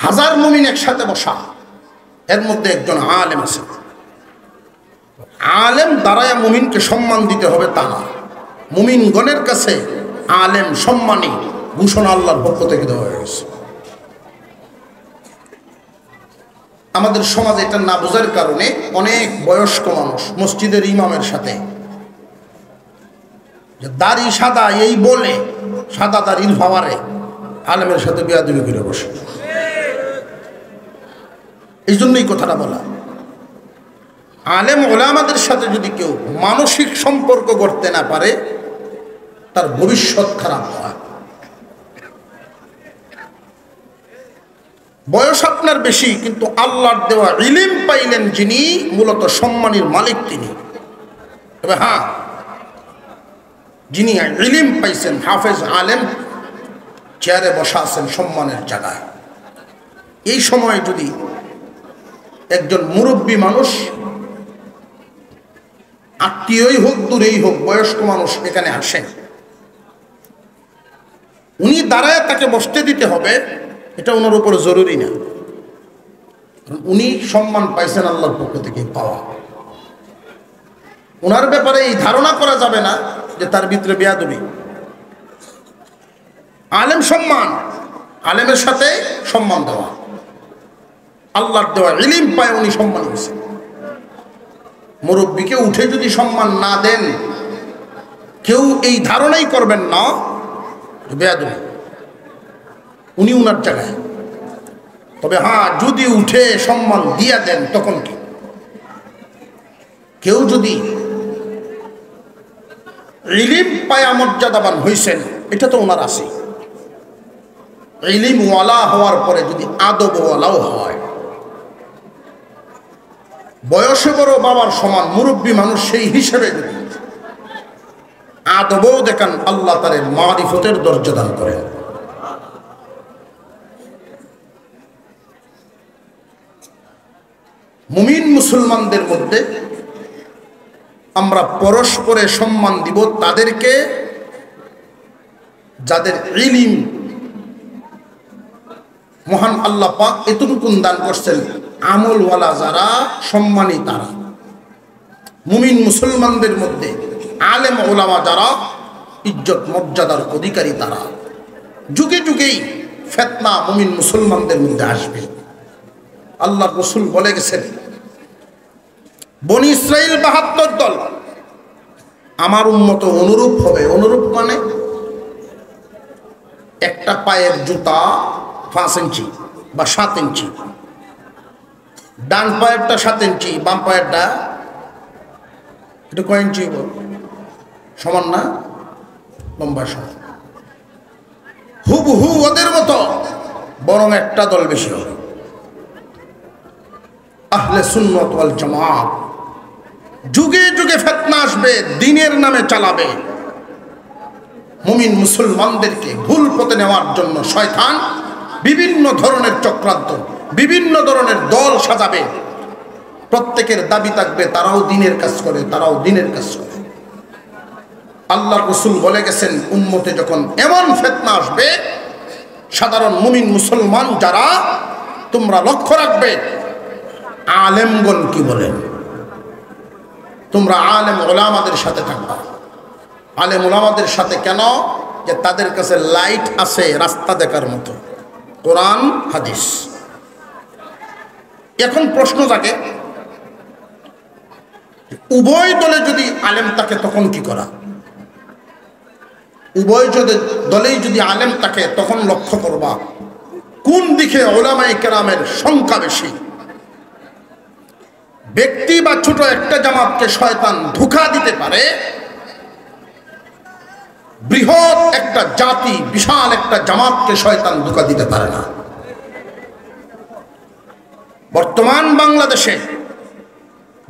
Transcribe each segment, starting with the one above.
হাজার মুমিন একসাথে বসা, এর মধ্যে একজন আলেম আছে। আলেম দাঁড়ায় মুমিনকে সম্মান দিতে হবে তা না, মুমিনগণের কাছে আলেম সম্মানী ঘোষণা আল্লাহর পক্ষ থেকে দেওয়া হয়েছে। আমাদের সমাজে এটা না বোঝার কারণে অনেক বয়স্ক মানুষ মসজিদের ইমামের সাথে দাড়ি সাদা এই বলে সাদা দাড়ির ভাবারে আলেমের সাথে বেয়াদবি করে বসে। এই জন্যই কথাটা বলা, আলেম ওলামাদের সাথে যদি কেউ মানসিক সম্পর্ক করতে না পারে তার ভবিষ্যৎ খারাপ হয়। বয়স আপনার বেশি, কিন্তু আল্লাহর দেওয়া ইলম পাইলেন যিনি, মূলত সম্মানের মালিক তিনি। তবে হ্যাঁ, যিনি ইলম পাইছেন, হাফেজ আলেম চেয়ারে বসা আছেন সম্মানের জায়গায়, এই সময় যদি একজন মুরব্বী মানুষ, আত্মীয়ই হোক দূরেই হোক, বয়স্ক মানুষ এখানে আসেন, উনি দাঁড়ায় তাকে বসতে দিতে হবে, এটা ওনার উপর জরুরি না। উনি সম্মান পাইছেন আল্লাহর পক্ষ থেকে পাওয়া। ওনার ব্যাপারে এই ধারণা করা যাবে না যে তার ভিতরে বেয়াদবি। আলেম সম্মান, আলেমের সাথে সম্মান দেওয়া, আল্লাহর দেওয়া ইলম পায় উনি সম্মান হয়েছেন। মুরব্বীকে উঠে যদি সম্মান না দেন, কেউ এই ধারণাই করবেন না বেয়াদবি, উনি উনার জায়গায়। তবে হ্যাঁ, যদি উঠে সম্মান দিয়া দেন তখন কি? কেউ যদি ইলম পায়া মর্যাদাবান হইছেন, এটা তো ওনার আছে। ইলম ওয়ালা হওয়ার পরে যদি আদব ওয়ালাও হয়, বয়সে বড় বাবার সমান মুরব্বী মানুষ, সেই হিসেবে যদি আদবও দেখান, আল্লাহ তারে মারিফতের দরজা দান করেন। মুমিন মুসলমানদের মধ্যে আমরা পরস্পরে সম্মান দিব তাদেরকে যাদের ইলম মহান আল্লাহ পাক এতটুকু দান করছেন, আমলওয়ালা যারা সম্মানী তারা। মুমিন মুসলমানদের মধ্যে আলেম ওলামা যারা ইজ্জত মর্যাদার অধিকারী তারা। যুগে যুগেই ফিতনা মুমিন মুসলমানদের মধ্যে আসবে। আল্লাহ রাসূল বলে গেছেন, বনি ইসরাইল ৭২ দল, আমার উম্মত অনুরূপ হবে। অনুরূপ মানে একটা পায়ের জুতা ৫ ইঞ্চি বা ৭ ইঞ্চি, ডান পায়েরটা ৭ ইঞ্চি, বাম পায়েরটা এটা কয় ইঞ্চি? সমান না? লম্বা সমান, হুবহু ওদের মতো, বরং একটা দল বেশি হবে, আহলে সুন্নাত ওয়াল জামাত। যুগে যুগে ফিতনা আসবে, দ্বীনের নামে চালাবে। মুমিন মুসলমানদেরকে ভুল পথে নেওয়ার জন্য শয়তান বিভিন্ন ধরনের চক্রান্ত, বিভিন্ন ধরনের দল সাজাবে। প্রত্যেকের দাবি থাকবে তারাও দ্বীনের কাজ করে, তারাও দ্বীনের কাজ করে। আল্লাহর রাসূল বলে গেছেন, উম্মতে যখন এমন ফিতনা আসবে, সাধারণ মুমিন মুসলমান যারা, তোমরা লক্ষ্য রাখবে আলেমগণ কি বলেন। তোমরা আলেম ওলামাদের সাথে থাকবা। আলেম ওলামাদের সাথে কেন? যে তাদের কাছে লাইট আছে রাস্তা দেখার মতো, কোরআন হাদিস। এখন প্রশ্ন জাগে, উভয় দলে যদি আলেম থাকে তখন কি করা? উভয় দলেই যদি আলেম থাকে তখন লক্ষ্য করবা কোন দিকে উলামায়ে কেরামের সংখ্যা বেশি। ব্যক্তি বা ছোট একটা জামাতকে শয়তান ধোঁকা দিতে পারে, বৃহৎ একটা জাতি, বিশাল একটা জামাতকে শয়তান ধোঁকা দিতে পারে না। বর্তমান বাংলাদেশে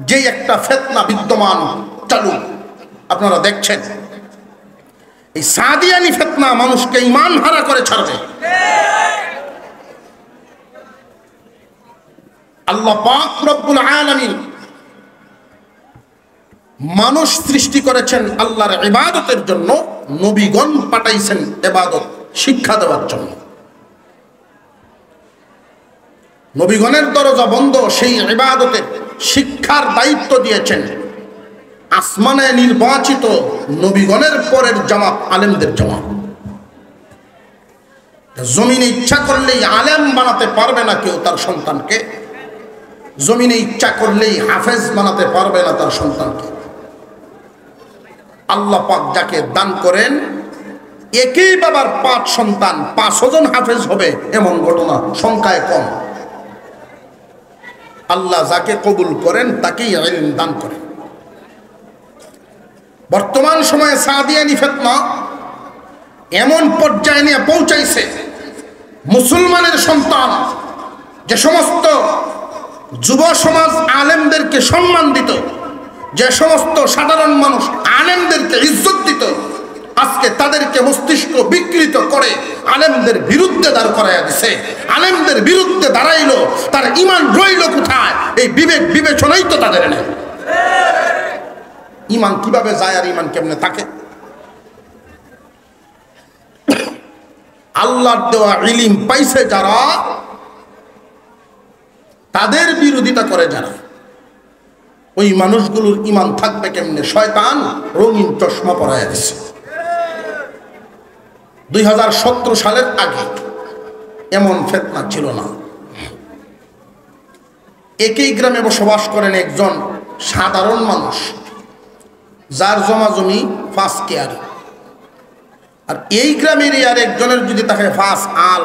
যে একটা ফিতনা বিদ্যমান চালু আপনারা দেখছেন, এই সাদিয়ানি ফিতনা মানুষকে ঈমান হারা করে ছাড়বে। আল্লাহ পাক রব্বুল আলামিন মানুষ সৃষ্টি করেছেন আল্লাহর ইবাদতের জন্য, নবীগণ পাঠাইছেন ইবাদত শিক্ষা দেওয়ার জন্য। নবীগণের দরজা বন্ধ, সেই ইবাদতের শিক্ষার দায়িত্ব দিয়েছেন আসমানে নির্বাচিত নবীগণের পরের জামাত আলেমদের জামাত। জমিনে ইচ্ছা করলেই আলেম বানাতে পারবে না কেউ তার সন্তানকে, জমিনে ইচ্ছা করলেই হাফেজ বানাতে পারবে না তার সন্তানকে। আল্লাহ পাক যাকে দান করেন, একই বাবার 5 সন্তান 5 জন হাফেজ হবে এমন ঘটনা সংখ্যায় কম। আল্লাহ যাকে কবুল করেন তাকেই ইলম দান করেন। বর্তমান সময়ে সাদিয়ানি ফিতনা এমন পর্যায়ে নিয়ে পৌঁছাইছে, মুসলমানের সন্তান যে সমস্ত যুব সমাজ আলেমদেরকে সম্মান দিত, যে সমস্ত সাধারণ মানুষ আলেমদেরকে ইজ্জত দিত, আজকে তাদেরকে মস্তিষ্ক বিকৃত করে আলেমদের বিরুদ্ধে দাঁড় করাইয়া দিছে। আলেমদের বিরুদ্ধে দাঁড়াইলো, তার ঈমান রইল কোথায়? এই বিবেক বিবেচনাই তো তাদের নেই। ঈমান কিভাবে যায় আর ঈমান কেমনে থাকে? আল্লাহর দেওয়া ইলম পাইছে যারা, তাদের বিরোধিতা করে যারা, ওই মানুষগুলোর ঈমান থাকবে কেমনে? শয়তান রঙিন চশমা পরাইয়া দিছে। 2017 সালের আগে এমন ফিতনা ছিল না। একই গ্রামে বসবাস করেন একজন সাধারণ মানুষ, যার জমা জমি 5 কেয়ারি, আর এই গ্রামের আর একজনের যদি তাকে 5 আল,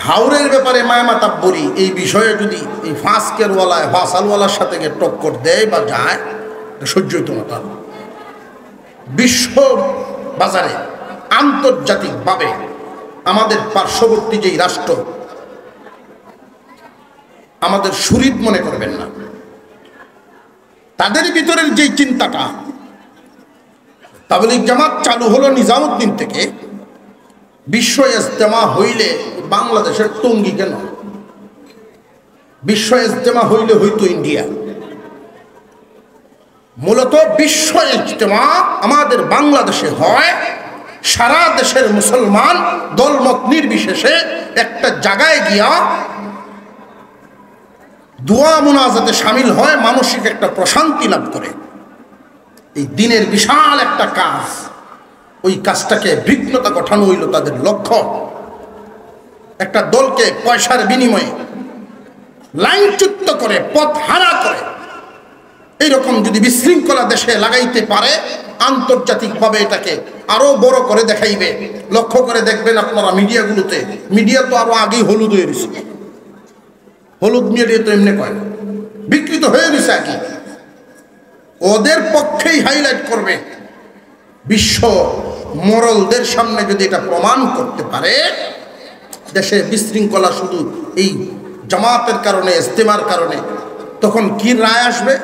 হাওরের ব্যাপারে মায়ামাতাব্বরি এই বিষয়ে যদি এই 5 কেয়ারওয়ালায় 5 আলওয়ালার সাথে টক্কর দেয় বা যায়, সহ্য হইত না তার। বিশ্ব বাজারে আন্তর্জাতিকভাবে আমাদের পার্শ্ববর্তী যেই রাষ্ট্র, আমাদের শরীফ মনে করবেন না, তাদের ভিতরের যেই চিন্তাটা, তাবলীগ জামাত চালু হলো নিজামউদ্দিন থেকে। বিশ্ব ইজতেমা হইলে বাংলাদেশের টঙ্গী কেন? বিশ্ব ইজতেমা হইলে হইতো ইন্ডিয়া। মূলত বিশ্ব ইজতেমা আমাদের বাংলাদেশে হয়, সারা দেশের মুসলমান দলমত নির্বিশেষে একটা জায়গায় গিয়া দোয়া মুনাজাতে শামিল হয়, মানসিক একটা প্রশান্তি লাভ করে। এই দিনের বিশাল একটা কাজ, ওই কাজটাকে বিঘ্নতা ঘটানো হইল তাদের লক্ষ্য। একটা দলকে পয়সার বিনিময়ে লাইনচ্যুত করে, পথ হারা করে, এইরকম যদি বিশৃঙ্খলা দেশে লাগাইতে পারে, আন্তর্জাতিকভাবে এটাকে আরো বড় করে দেখাইবে। লক্ষ্য করে দেখবেন আপনারা মিডিয়াগুলোতে, মিডিয়া তো আরো আগেই হলুদ হয়ে গেছে, হলুদ মিডিয়া তো এমনি কয় না, বিকৃত হয়ে গেছে আগে। ওদের পক্ষেই হাইলাইট করবে। বিশ্ব মোরলদের সামনে যদি এটা প্রমাণ করতে পারে দেশে বিশৃঙ্খলা শুধু এই জামাতের কারণে, ইজতেমার কারণে, তখন কি রায় আসবে?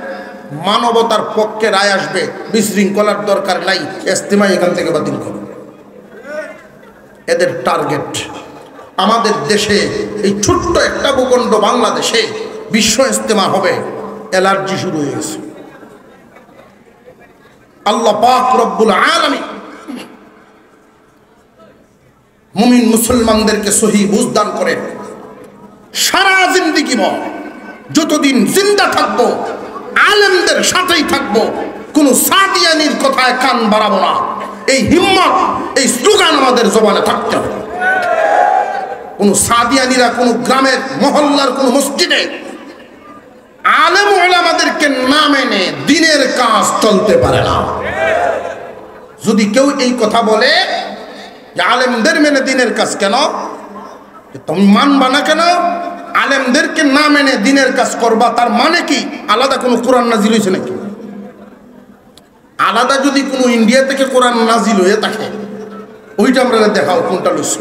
মানবতার পক্ষে রায় আসবে, বিশৃঙ্খলার দরকার নাই, ইজতেমা এখান থেকে বাতিল করবে। এদের টার্গেট আমাদের দেশে, এই ছোট্ট একটা ভূখণ্ড বাংলাদেশে বিশ্ব ইজতেমা হবে, অ্যালার্জি শুরু হয়ে গেছে। আল্লাহ পাক রব্বুল আলামিন মুমিন মুসলমানদেরকে সহি বুঝ দান করেন। সারা জিন্দেগি ভর যতদিন জিন্দা থাকবো আলেমদের সাথেই থাকবো, কোনো সাদিয়ানির কথায় কান বাড়াবো না। এই হিম্মত, এই স্লোগান আমাদের জবানে থাকতে হবে। কোনো সাদিয়ানিরা কোনো গ্রামের মহল্লার কোনো মসজিদে আলেম ওলামাদেরকে না মেনে দিনের কাজ চলতে পারে না। যদি কেউ এই কথা বলে যে আলেমদের মেনে দিনের কাজ কেন, তুমি মানবা না কেন? আলেমদেরকে না মেনে দিনের কাজ করবা, তার মানে কি আলাদা কোনো কোরআন নাজিল হয়েছে নাকি? আলাদা যদি কোনো ইন্ডিয়া থেকে কোরআন নাজিল হয়ে থাকে, ওইটা আমরা দেখাও কোনটা লইছে।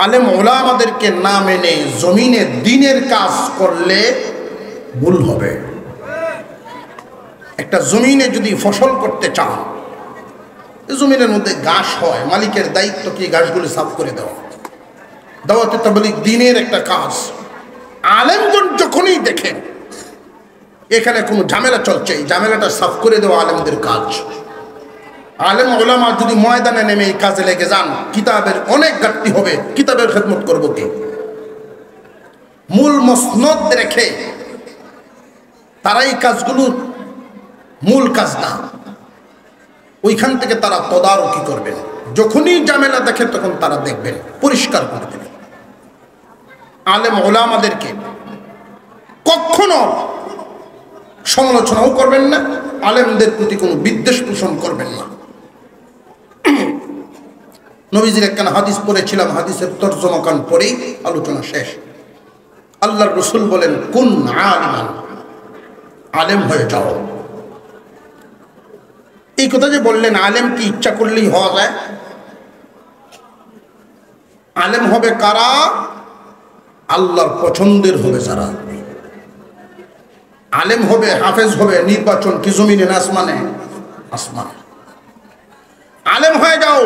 আলেম ওলামাদেরকে না মেনে জমিনে দিনের কাজ করলে ভুল হবে। একটা জমিনে যদি ফসল করতে চান, জমিনের মধ্যে ঘাস হয়, মালিকের দায়িত্ব কি ঘাসগুলি সাফ করে দেওয়া। দাওয়াতে তাবলীগ দিনের একটা কাজ। আলেমগণ যখনই দেখেন এখানে কোনো ঝামেলা চলছে, এই ঝামেলাটা সাফ করে দেওয়া আলেমদের কাজ। আলেম ওলামা যদি ময়দানে নেমে এই কাজে লেগে যান, কিতাবের অনেক ঘাটতি হবে, কিতাবের খেদমত করবো কে? মসনদ রেখে তারাই কাজগুলো মূল কাজ না, ওইখান থেকে তারা তদারকি করবেন। যখনই ঝামেলা দেখে তখন তারা দেখবেন, পরিষ্কার করে দেবেন। আলেম ওলামাদেরকে কখনো সমালোচনাও করবেন না, আলেমদের প্রতি কোনো বিদ্বেষ পোষণ করবেন না। নবীজির একখানা হাদিস পড়েছিলাম, হাদিসের তর্জমাকান পড়েই আলোচনা শেষ। আল্লাহর রাসূল বলেন, কুন আলিমান, আলেম হয়ে যাও। এই কথা যে বললেন, আলেম কি ইচ্ছা করলেই হওয়া যায়? আলেম হবে কারা? আল্লাহর পছন্দের হবে যারা। আলেম হবে, হাফেজ হবে, নির্বাচন কি জমিনে না আসমানে? আসমানে। আলেম হয়ে যাও।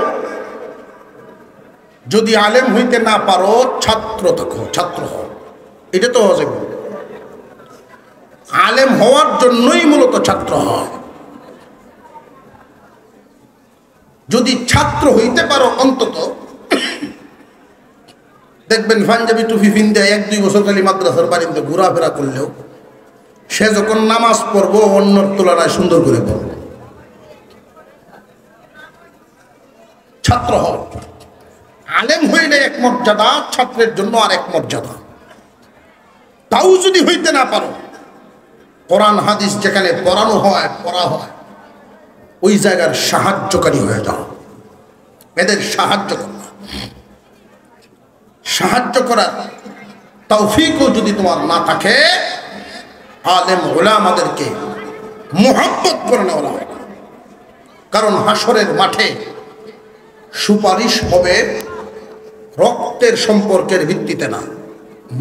যদি আলেম হইতে না পারো, ছাত্র থাকো, ছাত্র হও। এটা তো হওয়া যাবে। আলেম হওয়ার জন্যই মূলত ছাত্র হয়। যদি ছাত্র হইতে পারো, অন্তত দেখবেন পাঞ্জাবি টুপি পিনতে 1-2 বছর খালি মাদ্রাসার বাড়িতে ঘোরাফেরা করলেও সে যখন নামাজ পড়বো অন্যর তুলনায় সুন্দর করে পড়বো। ছাত্র হও। আলেম হইলে এক মর্যাদা, ছাত্রের জন্য আর এক মর্যাদা। তাও যদি হইতে না পারো, কোরআন হাদিস যেখানে পড়ানো হয়, পড়া হয়, ওই জায়গার সাহায্যকারী হয়ে যাও। এদের সাহায্য করো। সাহায্য করার তৌফিকও যদি তোমার না থাকে, আলেম ওলামাদেরকে মুহাব্বত করে নেওয়া হয় না। কারণ হাসরের মাঠে সুপারিশ হবে রক্তের সম্পর্কের ভিত্তিতে না,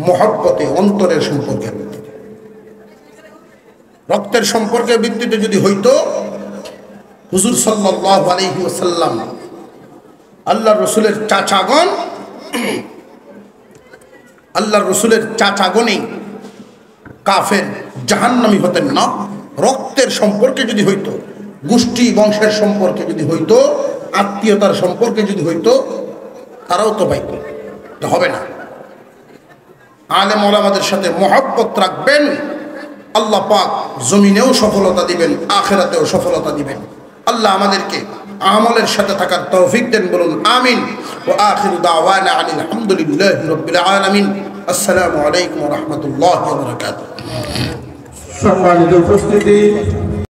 মুহাব্বতে, অন্তরের সম্পর্কের ভিত্তিতে। রক্তের সম্পর্কের ভিত্তিতে যদি হইতো, হুজুর সাল্লাল্লাহু আলাইহি ওয়াসাল্লাম, আল্লাহর রাসূলের চাচাগণ, আল্লাহর রাসূলের চাচাগণই কাফের, জাহান্নামী হতেন না। রক্তের সম্পর্কে যদি হইতো, গোষ্ঠী বংশের সম্পর্কে যদি হইতো, আত্মীয়তার সম্পর্কে যদি হইতো, তারাও তো পাইত। হবে না। আলেম ওলামাদের সাথে মহব্বত রাখবেন, আল্লাহ পাক জমিনেও সফলতা দিবেন, আখিরাতেও সফলতা দিবেন। আল্লাহ আমাদেরকে আমলের সাথে থাকার তৌফিক দেন, বলুন আমিন। ওয়া আখিরু দাওয়ানা আনিল হামদুলিল্লাহি রাব্বিল আলামিন। আসসালামু আলাইকুম ওয়া রাহমাতুল্লাহি ওয়া বারাকাতুহু। সম্মানিত উপস্থিতি,